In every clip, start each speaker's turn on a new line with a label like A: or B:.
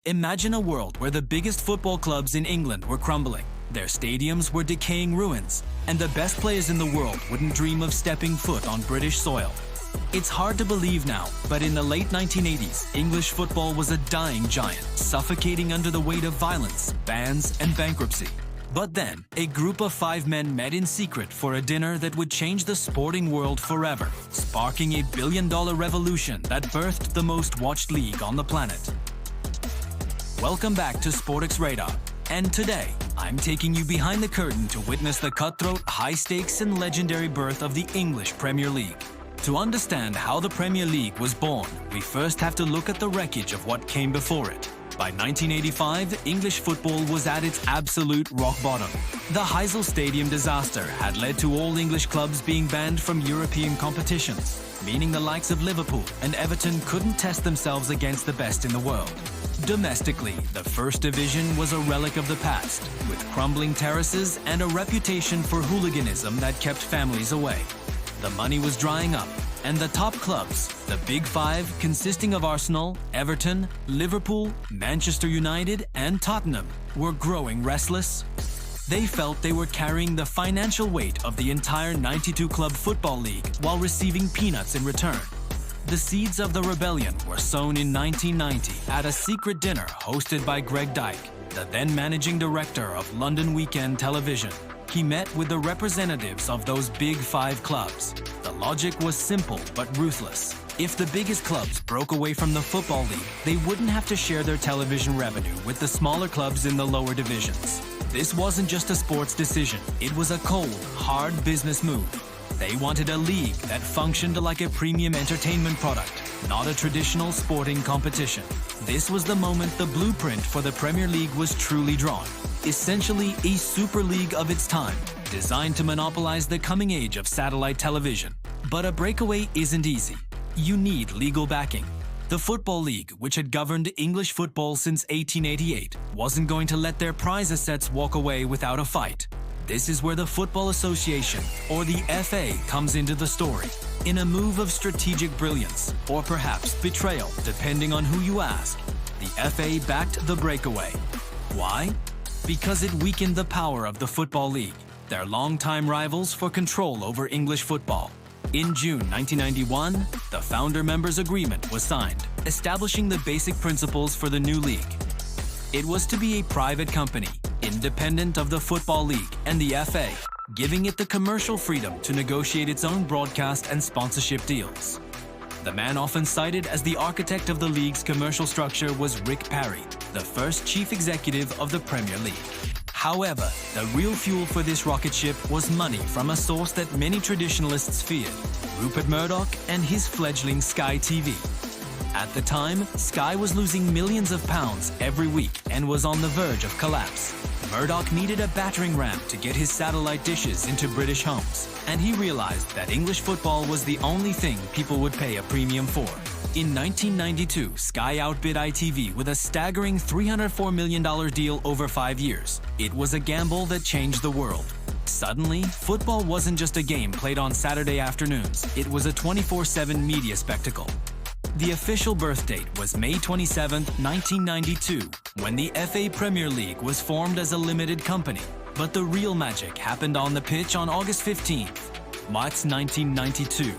A: Imagine a world where the biggest football clubs in England were crumbling, their stadiums were decaying ruins, and the best players in the world wouldn't dream of stepping foot on British soil. It's hard to believe now, but in the late 1980s, English football was a dying giant, suffocating under the weight of violence, bans, and bankruptcy. But then, a group of 5 men met in secret for a dinner that would change the sporting world forever, sparking a billion-dollar revolution that birthed the most watched league on the planet. Welcome back to Sportx Radar, and today, I'm taking you behind the curtain to witness the cutthroat, high-stakes, and legendary birth of the English Premier League. To understand how the Premier League was born, we first have to look at the wreckage of what came before it. By 1985, English football was at its absolute rock bottom. The Heysel Stadium disaster had led to all English clubs being banned from European competitions, meaning the likes of Liverpool and Everton couldn't test themselves against the best in the world. Domestically, the First Division was a relic of the past, with crumbling terraces and a reputation for hooliganism that kept families away. The money was drying up, and the top clubs, the Big Five consisting of Arsenal, Everton, Liverpool, Manchester United, and Tottenham, were growing restless. They felt they were carrying the financial weight of the entire 92-club football league while receiving peanuts in return. The seeds of the rebellion were sown in 1990 at a secret dinner hosted by Greg Dyke, the then managing director of London Weekend Television. He met with the representatives of those Big Five clubs. The logic was simple but ruthless. If the biggest clubs broke away from the Football League, they wouldn't have to share their television revenue with the smaller clubs in the lower divisions. This wasn't just a sports decision, it was a cold, hard business move. They wanted a league that functioned like a premium entertainment product, not a traditional sporting competition. This was the moment the blueprint for the Premier League was truly drawn. Essentially a super league of its time, designed to monopolize the coming age of satellite television. But a breakaway isn't easy. You need legal backing. The Football League, which had governed English football since 1888, wasn't going to let their prize assets walk away without a fight. This is where the Football Association, or the FA, comes into the story. In a move of strategic brilliance, or perhaps betrayal, depending on who you ask, the FA backed the breakaway. Why? Because it weakened the power of the Football League, their longtime rivals for control over English football. In June 1991, the Founder Members Agreement was signed, establishing the basic principles for the new league. It was to be a private company, independent of the Football League and the FA, giving it the commercial freedom to negotiate its own broadcast and sponsorship deals. The man often cited as the architect of the league's commercial structure was Rick Parry, the first chief executive of the Premier League. However, the real fuel for this rocket ship was money from a source that many traditionalists feared, Rupert Murdoch and his fledgling Sky TV. At the time, Sky was losing millions of pounds every week and was on the verge of collapse. Murdoch needed a battering ram to get his satellite dishes into British homes, and he realized that English football was the only thing people would pay a premium for. In 1992, Sky outbid ITV with a staggering $304 million deal over 5 years. It was a gamble that changed the world. Suddenly, football wasn't just a game played on Saturday afternoons, it was a 24/7 media spectacle. The official birth date was May 27, 1992, when the FA Premier League was formed as a limited company. But the real magic happened on the pitch on August 15, March 1992.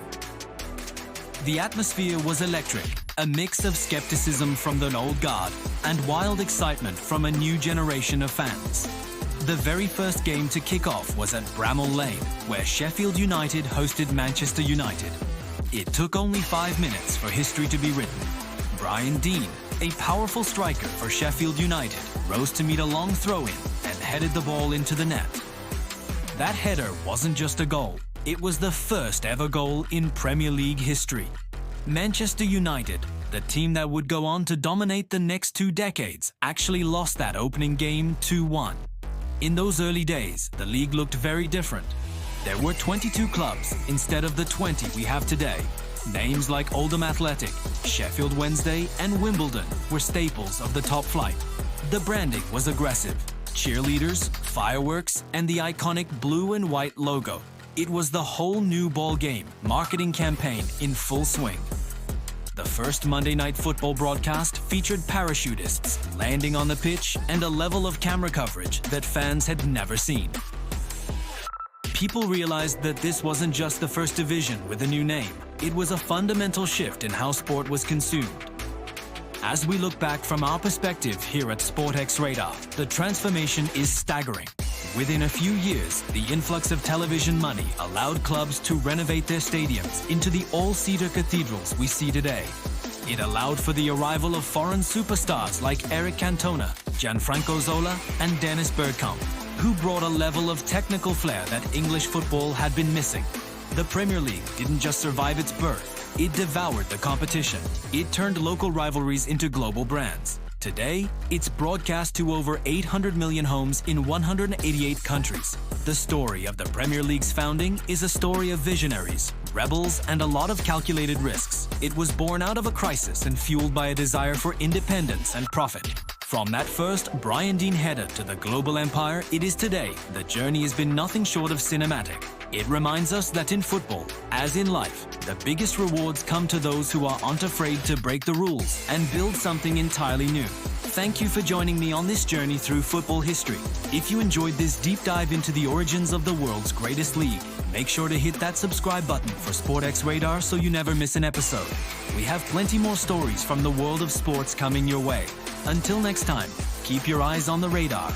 A: The atmosphere was electric, a mix of skepticism from the old guard and wild excitement from a new generation of fans. The very first game to kick off was at Bramall Lane, where Sheffield United hosted Manchester United. It took only 5 minutes for history to be written. Brian Deane, a powerful striker for Sheffield United, rose to meet a long throw-in and headed the ball into the net. That header wasn't just a goal, it was the first ever goal in Premier League history. Manchester United, the team that would go on to dominate the next 2 decades, actually lost that opening game 2-1. In those early days, the league looked very different. There were 22 clubs instead of the 20 we have today. Names like Oldham Athletic, Sheffield Wednesday, and Wimbledon were staples of the top flight. The branding was aggressive. Cheerleaders, fireworks, and the iconic blue and white logo. It was the whole new ball game marketing campaign in full swing. The first Monday Night Football broadcast featured parachutists landing on the pitch and a level of camera coverage that fans had never seen. People realized that this wasn't just the first division with a new name. It was a fundamental shift in how sport was consumed. As we look back from our perspective here at Sportx Radar, the transformation is staggering. Within a few years, the influx of television money allowed clubs to renovate their stadiums into the all-cedar cathedrals we see today. It allowed for the arrival of foreign superstars like Eric Cantona, Gianfranco Zola, and Dennis Bergkamp, who brought a level of technical flair that English football had been missing. The Premier League didn't just survive its birth, it devoured the competition. It turned local rivalries into global brands. Today, it's broadcast to over 800 million homes in 188 countries. The story of the Premier League's founding is a story of visionaries, rebels, and a lot of calculated risks. It was born out of a crisis and fueled by a desire for independence and profit. From that first Brian Dean header to the global empire it is today, the journey has been nothing short of cinematic. It reminds us that in football, as in life, the biggest rewards come to those who aren't afraid to break the rules and build something entirely new. Thank you for joining me on this journey through football history. If you enjoyed this deep dive into the origins of the world's greatest league, make sure to hit that subscribe button for Sportx Radar so you never miss an episode. We have plenty more stories from the world of sports coming your way. Until next time, keep your eyes on the radar.